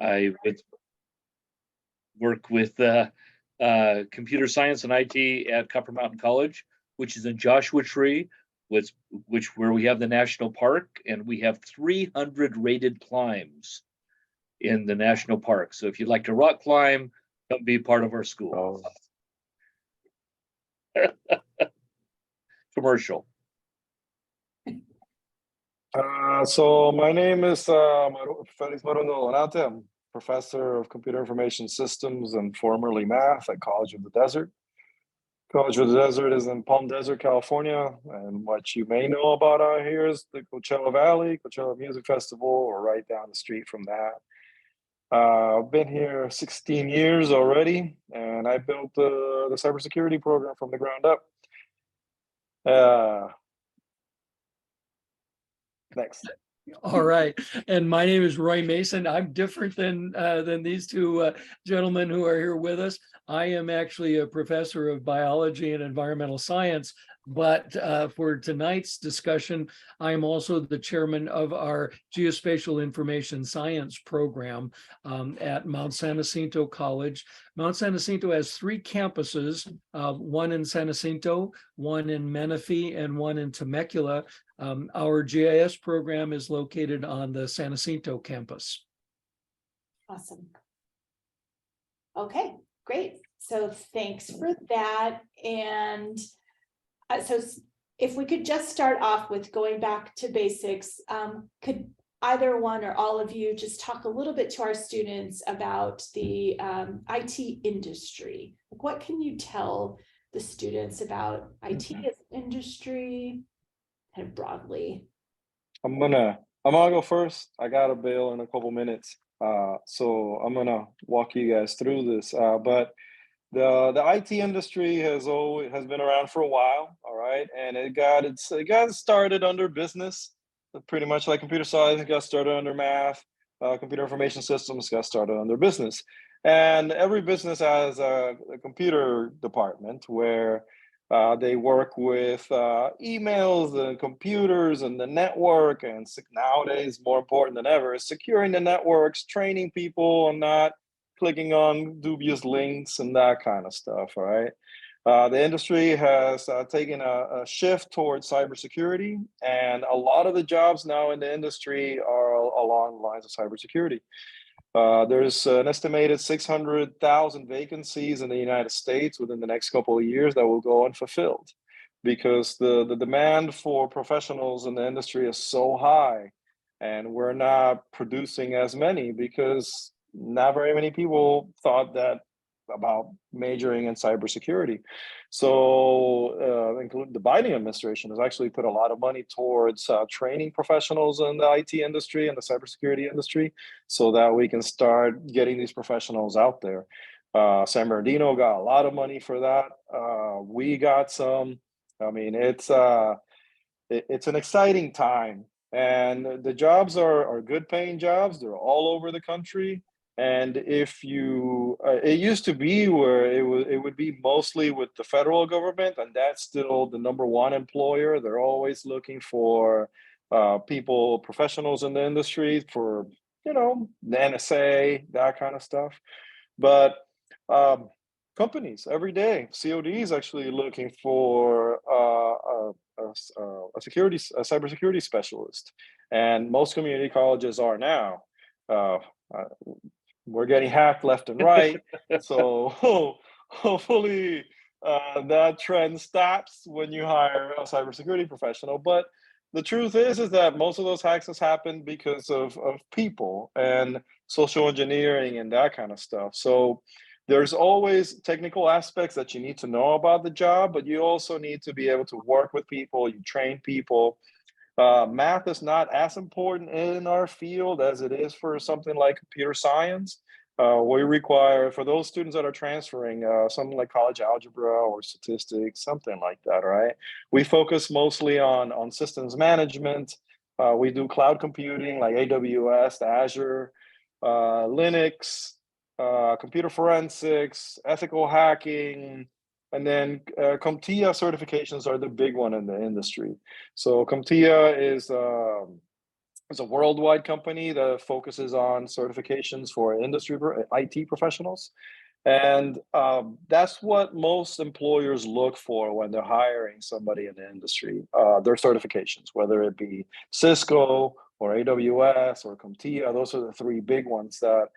I would work with computer science and IT at Copper Mountain College, which is in Joshua Tree, where we have the national park, and we have 300 rated climbs in the national park. So if you'd like to rock climb, come be part of our school. Commercial. So my name is Felix Marundo Donate. I'm professor of computer information systems and formerly math at College of the Desert. College of the Desert is in Palm Desert, California. And what you may know about out here is the Coachella Valley, Coachella Music Festival, or right down the street from that. I've been here 16 years already, and I built the cybersecurity program from the ground up. Next. All right. And my name is Roy Mason. I'm different than these two gentlemen who are here with us. I am actually a professor of biology and environmental science, but for tonight's discussion, I am also the chairman of our Geospatial Information Science program at Mount San Jacinto College. Mount San Jacinto has 3 campuses, one in San Jacinto, one in Menifee, and one in Temecula. Our GIS program is located on the San Jacinto campus. Awesome. Okay, great. So thanks for that. And so if we could just start off with going back to basics, could either one or all of you just talk a little bit to our students about the IT industry? What can you tell the students about IT as an industry, kind of broadly? I'm gonna go first. I got a bail in a couple minutes, so I'm gonna walk you guys through this. But the IT industry has been around for a while, all right, and it got started under business, pretty much like computer science. It got started under math. Computer information systems got started under business, and every business has a computer department where they work with emails and computers and the network, and nowadays more important than ever is securing the networks, training people and not clicking on dubious links and that kind of stuff, all right? The industry has taken a shift towards cybersecurity, and a lot of the jobs now in the industry are along the lines of cybersecurity. There's an estimated 600,000 vacancies in the United States within the next couple of years that will go unfulfilled because the demand for professionals in the industry is so high, and we're not producing as many because not very many people thought that about majoring in cybersecurity. So including the Biden administration has actually put a lot of money towards training professionals in the IT industry and the cybersecurity industry so that we can start getting these professionals out there. San Bernardino got a lot of money for that. We got some. I mean, it's an exciting time, and the jobs are good paying jobs. They're all over the country. And if you, it used to be where it would be mostly with the federal government, and that's still the #1 employer. They're always looking for professionals in the industry for, the NSA, that kind of stuff. But companies every day, COD is actually looking for a cybersecurity specialist, and most community colleges are now. We're getting hacked left and right. So hopefully that trend stops when you hire a cybersecurity professional. But the truth is that most of those hacks has happened because of people and social engineering and that kind of stuff. So there's always technical aspects that you need to know about the job, but you also need to be able to work with people, you train people. Math is not as important in our field as it is for something like computer science. We require, for those students that are transferring, something like college algebra or statistics, something like that, right? We focus mostly on systems management. We do cloud computing like AWS, Azure, Linux, computer forensics, ethical hacking, and then CompTIA certifications are the big one in the industry. So CompTIA is It's a worldwide company that focuses on certifications for IT professionals. And that's what most employers look for when they're hiring somebody in the industry, their certifications, whether it be Cisco or AWS or CompTIA. Those are the three big ones that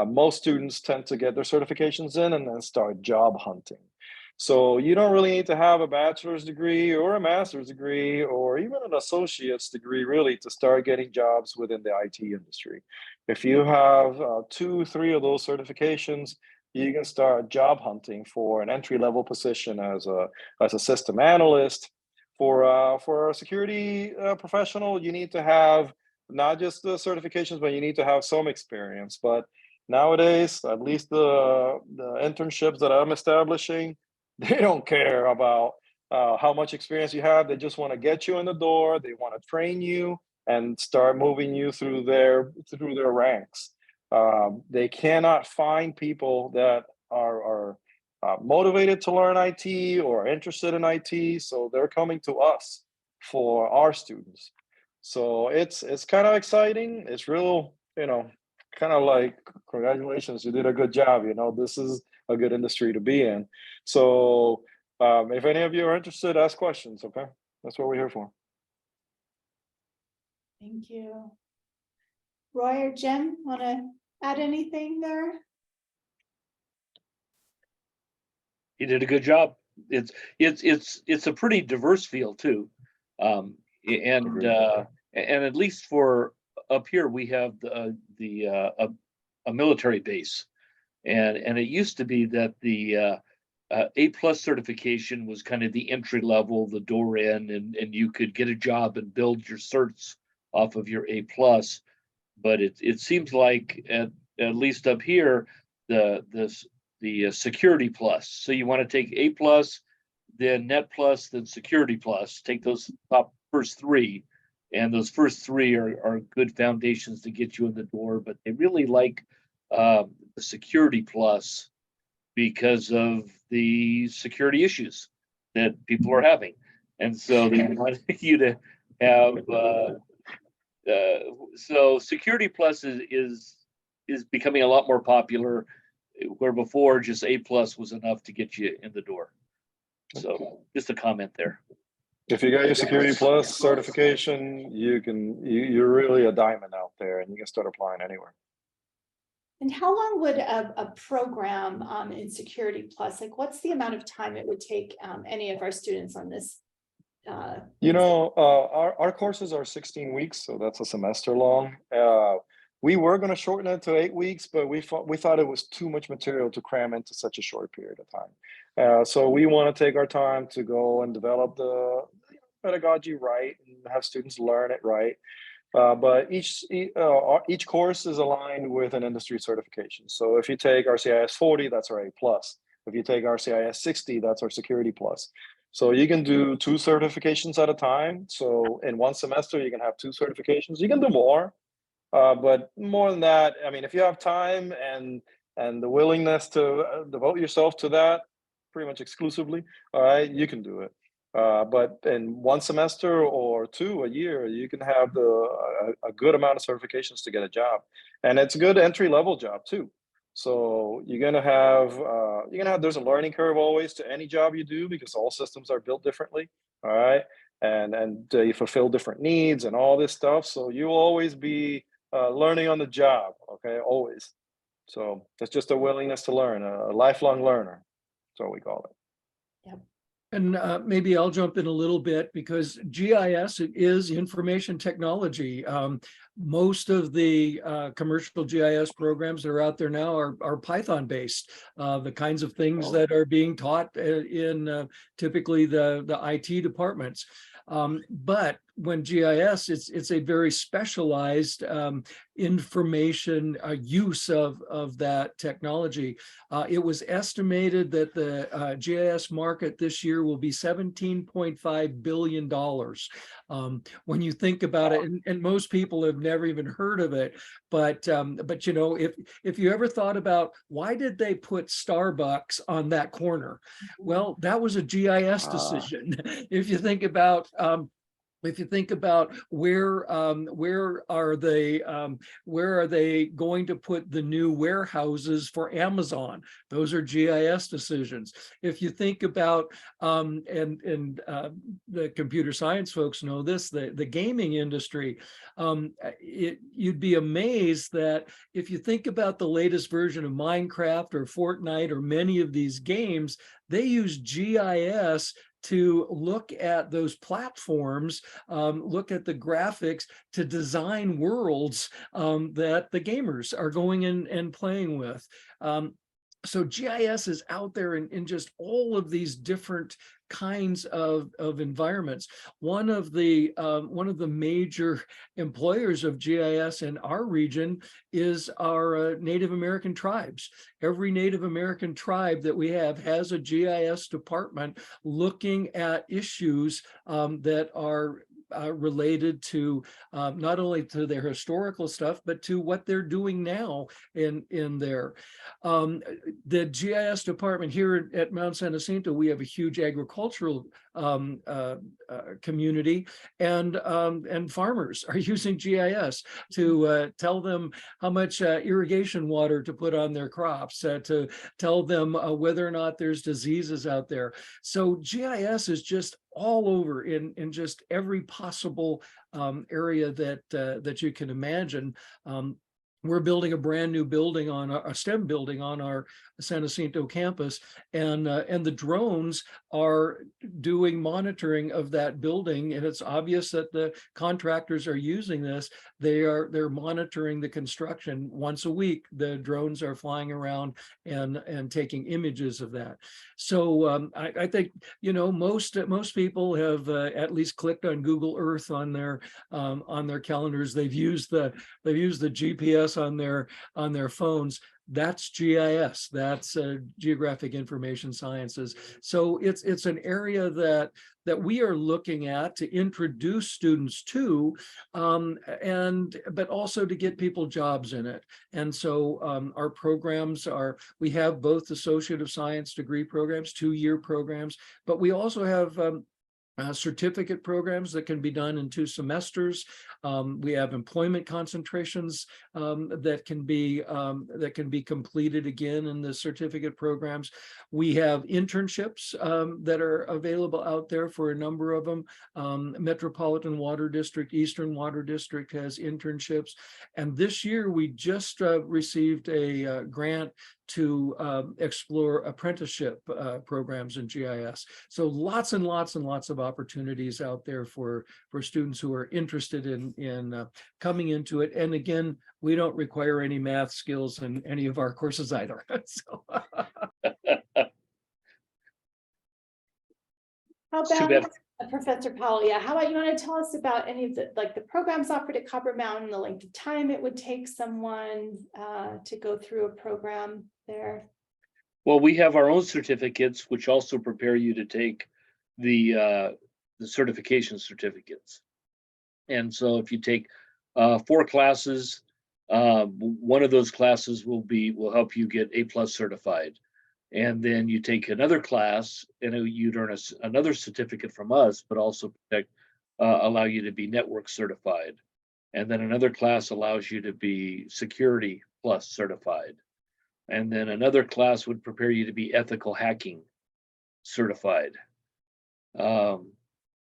most students tend to get their certifications in and then start job hunting. So you don't really need to have a bachelor's degree or a master's degree or even an associate's degree really to start getting jobs within the IT industry. If you have 2, 3 of those certifications, you can start job hunting for an entry-level position as a system analyst. For a security professional, you need to have not just the certifications, but you need to have some experience. But nowadays, at least the internships that I'm establishing, they don't care about how much experience you have. They just want to get you in the door. They want to train you and start moving you through their ranks. They cannot find people that are motivated to learn IT or interested in IT, so they're coming to us for our students. So it's kind of exciting. It's real, kind of like, congratulations, you did a good job. This is a good industry to be in. So if any of you are interested, ask questions. Okay, that's what we're here for. Thank you. Roy or Jim, want to add anything there? He did a good job. It's a pretty diverse field too. And at least for up here, we have a military base. And it used to be that the A+ certification was kind of the entry level, the door in, and you could get a job and build your certs off of your A+. But it seems like at least up here, the security plus. So you want to take A+, then Net Plus, then Security Plus. Take those top first three, and those first three are good foundations to get you in the door. But they really like the Security Plus because of the security issues that people are having, and so they want you to have. So Security Plus is becoming a lot more popular, where before just A+ was enough to get you in the door. So just a comment there. If you got your Security Plus certification, you're really a diamond out there, and you can start applying anywhere. And how long would a program in Security Plus, like what's the amount of time it would take any of our students on this? Our courses are 16 weeks, so that's a semester long. We were going to shorten it to 8 weeks, but we thought it was too much material to cram into such a short period of time. So we want to take our time to go and develop the pedagogy right and have students learn it right. But each course is aligned with an industry certification. So if you take our CIS 40, that's our A+. If you take our CIS 60, that's our Security Plus. So you can do 2 certifications at a time. So in one semester, you can have 2 certifications. You can do more, but more than that, I mean, if you have time and the willingness to devote yourself to that pretty much exclusively, all right, you can do it. But in one semester or 2 a year, you can have a good amount of certifications to get a job, and it's a good entry-level job too. So you're gonna have there's a learning curve always to any job you do because all systems are built differently, all right, and you fulfill different needs and all this stuff. So you'll always be learning on the job, okay, always. So it's just a willingness to learn, a lifelong learner. That's what we call it. Yep. And maybe I'll jump in a little bit because GIS is information technology. Most of the commercial GIS programs that are out there now are Python based. The kinds of things that are being taught in typically the IT departments. But when GIS, it's a very specialized information use of that technology. It was estimated that the GIS market this year will be $17.5 billion. When you think about it, and most people have never even heard of it, but you know, if you ever thought about why did they put Starbucks on that corner? Well, that was a GIS decision. If you think about If you think about where are they going to put the new warehouses for Amazon? Those are GIS decisions. If you think about the computer science folks know this, the gaming industry, you'd be amazed that if you think about the latest version of Minecraft or Fortnite or many of these games, they use GIS to look at those platforms, look at the graphics to design worlds that the gamers are going in and playing with. So GIS is out there in just all of these different kinds of environments. One of the major employers of GIS in our region is our Native American tribes. Every Native American tribe that we have has a GIS department looking at issues that are related to not only to their historical stuff, but to what they're doing now in there. The GIS department here at Mount San Jacinto, we have a huge agricultural community, and farmers are using GIS to tell them how much irrigation water to put on their crops, to tell them whether or not there's diseases out there. So GIS is just all over in just every possible area that you can imagine. We're building a brand new building on a STEM building on our San Jacinto campus, and the drones are doing monitoring of that building, and it's obvious that the contractors are using this. They're monitoring the construction once a week. The drones are flying around and taking images of that. So I think, you know, most people have at least clicked on Google Earth on their calendars. They've used the GPS on their phones. That's GIS. That's geographic information sciences. So it's an area that we are looking at to introduce students to, but also to get people jobs in it. And so our programs we have both Associate of Science degree programs, 2-year programs, but we also have certificate programs that can be done in 2 semesters. We have employment concentrations that can be completed again in the certificate programs. We have internships that are available out there for a number of them. Metropolitan Water District, Eastern Water District has internships. And this year we just received a grant to explore apprenticeship programs in GIS. So lots and lots and lots of opportunities out there for students who are interested in coming into it. And again, we don't require any math skills in any of our courses either. So. How Too about bad. Professor Powell? Yeah, how about you want to tell us about any of the programs offered at Copper Mountain, the length of time it would take someone to go through a program there? Well, we have our own certificates, which also prepare you to take the certification certificates. And so if you take 4 classes, one of those classes will help you get A+ certified. And then you take another class and you'd earn another certificate from us, but also allow you to be network certified. And then another class allows you to be Security Plus certified. And then another class would prepare you to be ethical hacking certified. And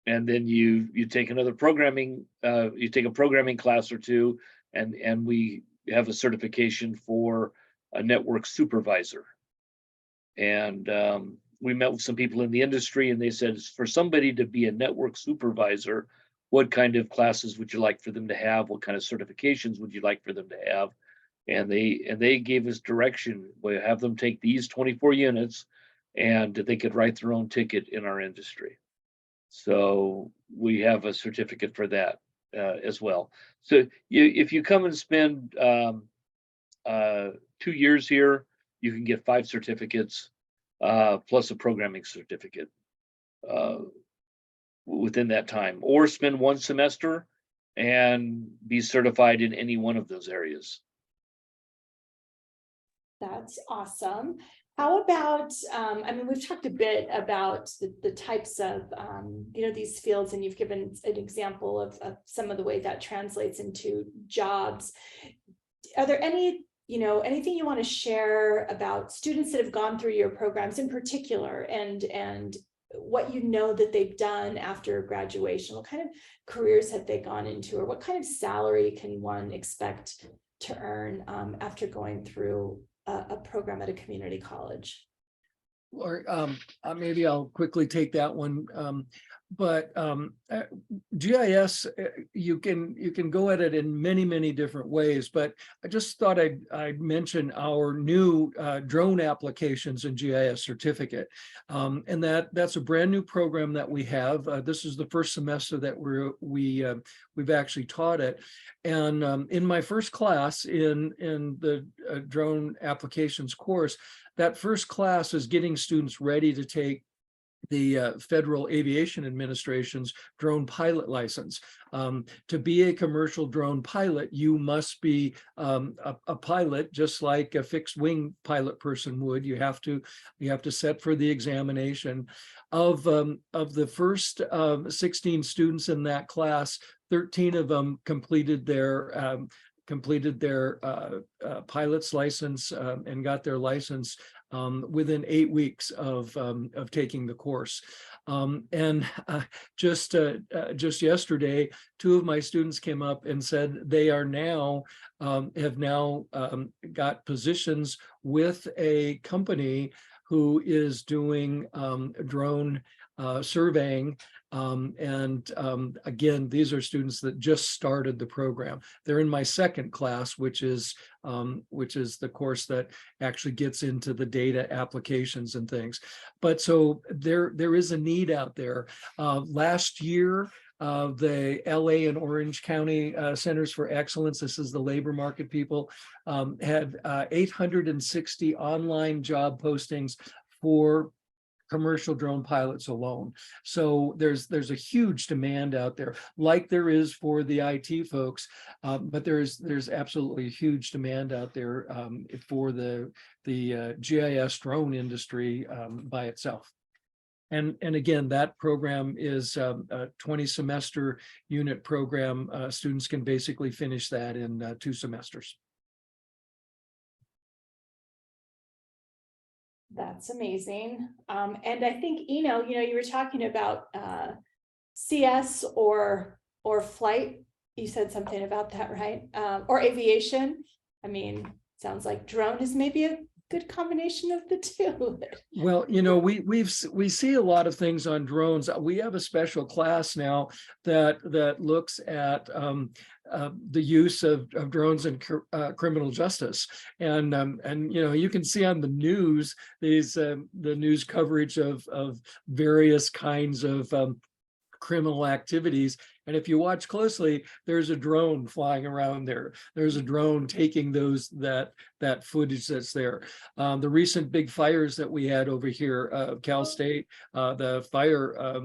then you take another programming, you take a programming class or 2, and we have a certification for a network supervisor. And we met with some people in the industry, and they said, for somebody to be a network supervisor, what kind of classes would you like for them to have? What kind of certifications would you like for them to have? And they gave us direction. We have them take these 24 units, and they could write their own ticket in our industry. So we have a certificate for that as well. So if you come and spend 2 years here, you can get 5 certificates plus a programming certificate within that time, or spend 1 semester and be certified in any one of those areas. That's awesome. How about, I mean, we've talked a bit about the types of, these fields, and you've given an example of some of the way that translates into jobs. Are there any, anything you want to share about students that have gone through your programs in particular, and what that they've done after graduation? What kind of careers have they gone into, or what kind of salary can one expect to earn after going through a program at a community college? Or maybe I'll quickly take that one. But GIS, you can go at it in many different ways. But I just thought I'd mention our new drone applications in GIS certificate, and that's a brand new program that we have. This is the first semester that we've actually taught it. And in my first class in the drone applications course, that first class is getting students ready to take the Federal Aviation Administration's drone pilot license. To be a commercial drone pilot, you must be a pilot, just like a fixed wing pilot person would. You have to set for the examination. Of the first 16 students in that class, 13 of them completed their pilot's license and got their license within 8 weeks of taking the course. And just yesterday, 2 of my students came up and said they are now have now got positions with a company who is doing drone surveying. Again, these are students that just started the program. They're in my second class, which is the course that actually gets into the data applications and things. But so there is a need out there. Last year, the LA and Orange County Centers for Excellence, this is the labor market people, had 860 online job postings for commercial drone pilots alone. So there's a huge demand out there, like there is for the IT folks, but there's absolutely a huge demand out there for the GIS drone industry by itself. And again, that program is a 20 semester unit program. Students can basically finish that in 2 semesters. That's amazing. And I think, you were talking about CS or flight. You said something about that, right? Or aviation. I mean, sounds like drone is maybe a good combination of the two. Well, we see a lot of things on drones. We have a special class now that looks at the use of drones in criminal justice, and you can see on the news the news coverage of various kinds of criminal activities. And if you watch closely, there's a drone flying around there. There's a drone taking that footage that's there. The recent big fires that we had over here, Cal State, the fire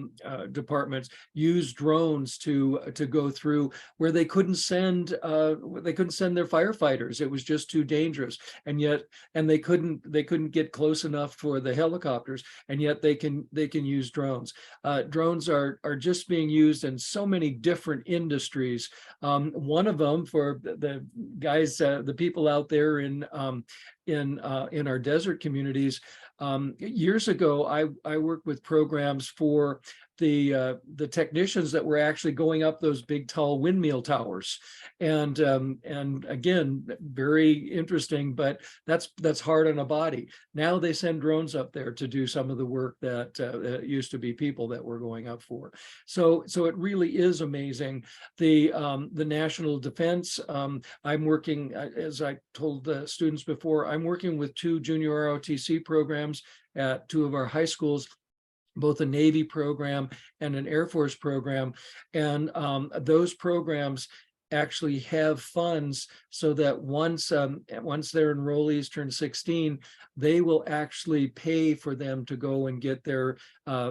departments used drones to go through where they couldn't send their firefighters. It was just too dangerous, and they couldn't get close enough for the helicopters, and yet they can use drones. Drones are just being used in so many different industries. One of them for the guys, the people out there in our desert communities. Years ago, I worked with programs for the technicians that were actually going up those big tall windmill towers, and again, very interesting, but that's hard on a body. Now they send drones up there to do some of the work that used to be people that were going up for. So it really is amazing. The national defense, I'm working, as I told the students before, I'm working with 2 junior ROTC programs at 2 of our high schools, both a Navy program and an Air Force program. And those programs actually have funds so that once their enrollees turn 16, they will actually pay for them to go and get their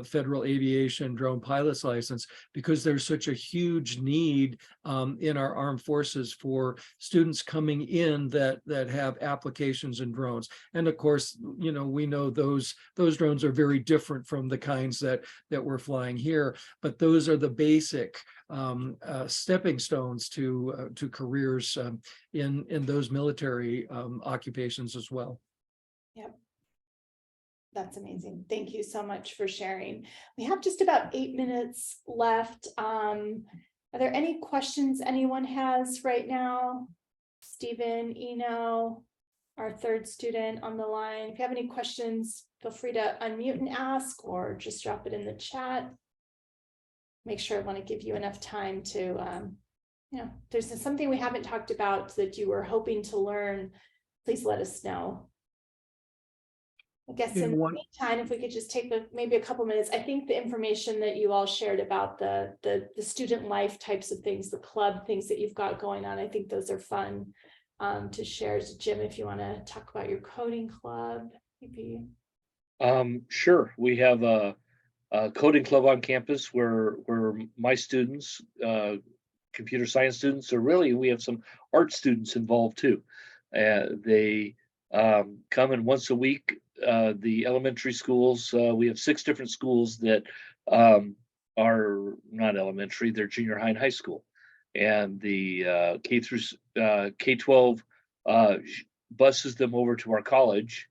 federal aviation drone pilot's license, because there's such a huge need in our armed forces for students coming in that have applications in drones. And of course, you know, we know those drones are very different from the kinds that we're flying here, but those are the basic stepping stones to careers in those military occupations as well. Yep. That's amazing. Thank you so much for sharing. We have just about 8 minutes left. Are there any questions anyone has right now? Stephen, Eno, our third student on the line. If you have any questions, feel free to unmute and ask, or just drop it in the chat. Make sure I want to give you enough time to, you know, if there's something we haven't talked about that you were hoping to learn, please let us know. I guess in the meantime, if we could just take maybe a couple minutes, I think the information that you all shared about the student life types of things, the club things that you've got going on, I think those are fun to share. So Jim, if you want to talk about your coding club, maybe. Sure. We have a coding club on campus where my students, computer science students, or really we have some art students involved too. They come in once a week. The elementary schools, we have 6 different schools that are not elementary, they're junior high and high school. And the K-12 buses them over to our college.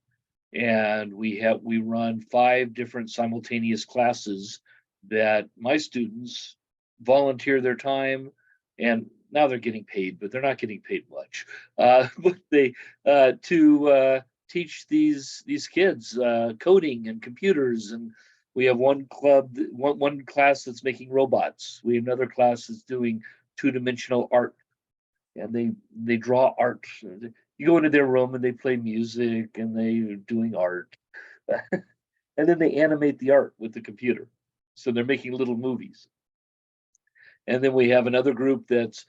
And we run 5 different simultaneous classes that my students volunteer their time, and now they're getting paid, but they're not getting paid much. But they to teach these kids coding and computers. And we have one club, one class that's making robots. We have another class that's doing 2-dimensional art, and they draw art. You go into their room and they play music and they're doing art. And then they animate the art with the computer. So they're making little movies. And then we have another group that's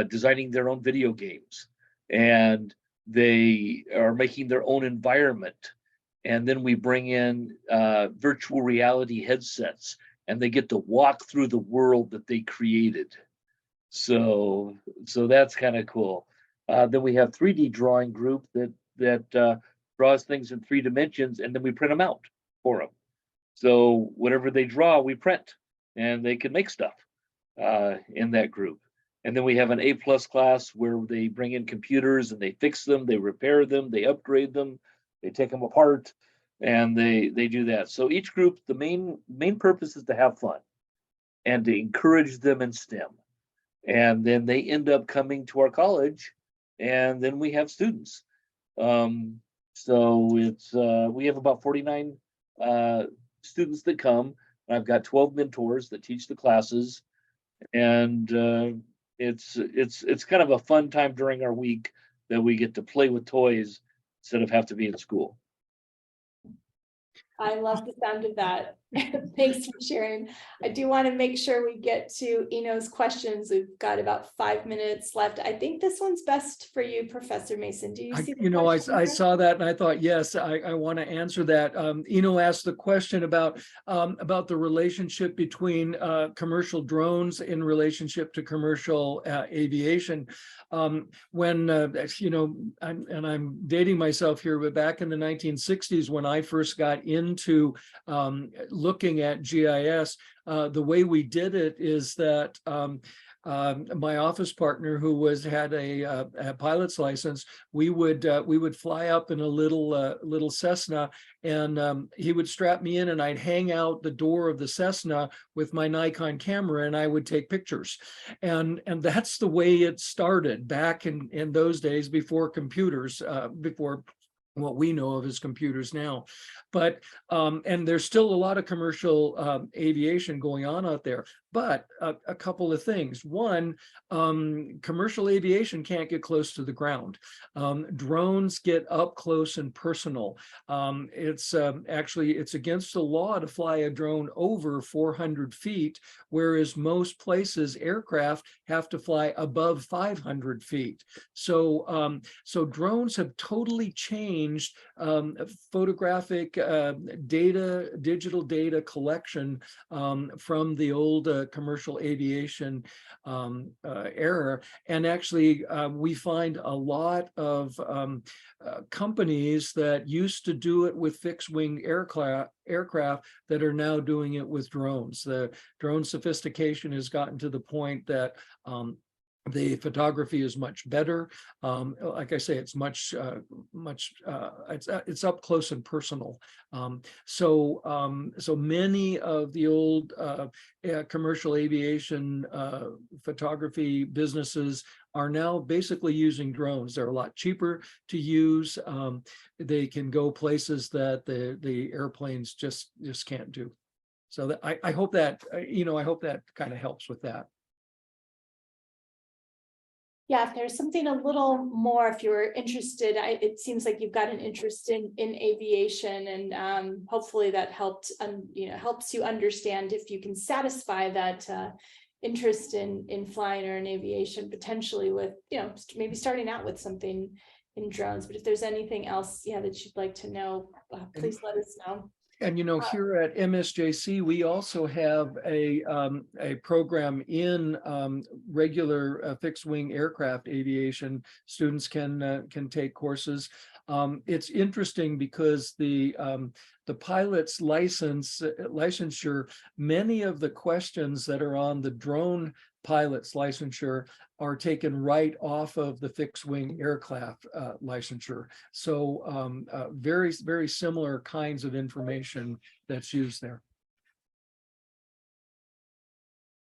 designing their own video games. And they are making their own environment. And then we bring in virtual reality headsets, and they get to walk through the world that they created. So that's kind of cool. Then we have 3D drawing group that draws things in 3 dimensions, and then we print them out for them. So whatever they draw, we print, and they can make stuff in that group. And then we have an A+ class where they bring in computers and they fix them, they repair them, they upgrade them, they take them apart, and they do that. So each group, the main purpose is to have fun and to encourage them in STEM. And then they end up coming to our college, and then we have students. So it's we have about 49 students that come. I've got 12 mentors that teach the classes, and it's kind of a fun time during our week that we get to play with toys instead of have to be in school. I love the sound of that. Thanks for sharing. I do want to make sure we get to Eno's questions. We've got about 5 minutes left. I think this one's best for you, Professor Mason. Do you see? I saw that and I thought, yes, I want to answer that. Eno asked the question about the relationship between commercial drones in relationship to commercial aviation. When I'm dating myself here, but back in the 1960s, when I first got into looking at GIS, the way we did it is that my office partner, who had a pilot's license, we would fly up in a little Cessna, and he would strap me in, and I'd hang out the door of the Cessna with my Nikon camera, and I would take pictures. And that's the way it started back in those days, before computers, before what we know of as computers now. But and there's still a lot of commercial aviation going on out there. But a couple of things. One, commercial aviation can't get close to the ground. Drones get up close and personal. It's against the law to fly a drone over 400 feet, whereas most places, aircraft have to fly above 500 feet. So drones have totally changed photographic data, digital data collection from the old the commercial aviation era. And actually, we find a lot of companies that used to do it with fixed wing aircraft that are now doing it with drones. The drone sophistication has gotten to the point that the photography is much better. Like I say, it's it's up close and personal. So many of the old commercial aviation photography businesses are now basically using drones. They're a lot cheaper to use. They can go places that the airplanes just can't do. So that I hope that I hope that kind of helps with that. Yeah, if there's something a little more, if you're interested, it seems like you've got an interest in aviation, and hopefully that helps you understand if you can satisfy that interest in flying or in aviation, potentially with, maybe starting out with something in drones. But if there's anything else, that you'd like to know, please let us know. And here at MSJC, we also have a program in regular fixed wing aircraft aviation. Students can take courses. It's interesting because the pilot's licensure, many of the questions that are on the drone pilot's licensure are taken right off of the fixed wing aircraft licensure. So very, very similar kinds of information that's used there.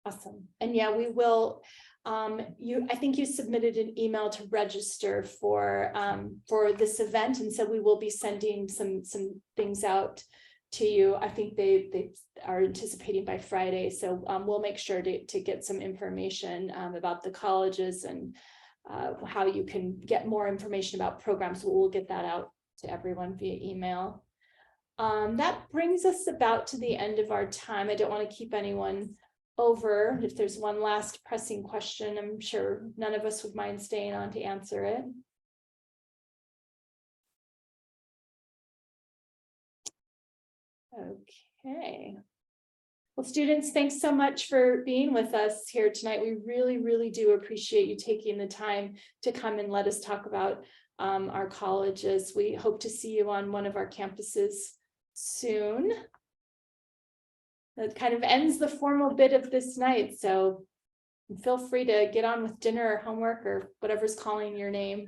Awesome. And yeah, we will, I think you submitted an email to register for this event. And so we will be sending some things out to you. I think they are anticipating by Friday. So we'll make sure to get some information about the colleges and how you can get more information about programs. We'll get that out to everyone via email. That brings us about to the end of our time. I don't want to keep anyone over. If there's one last pressing question, I'm sure none of us would mind staying on to answer it. Okay. Well, students, thanks so much for being with us here tonight. We really, really do appreciate you taking the time to come and let us talk about our colleges. We hope to see you on one of our campuses soon. That kind of ends the formal bit of this night. So feel free to get on with dinner or homework or whatever's calling your name.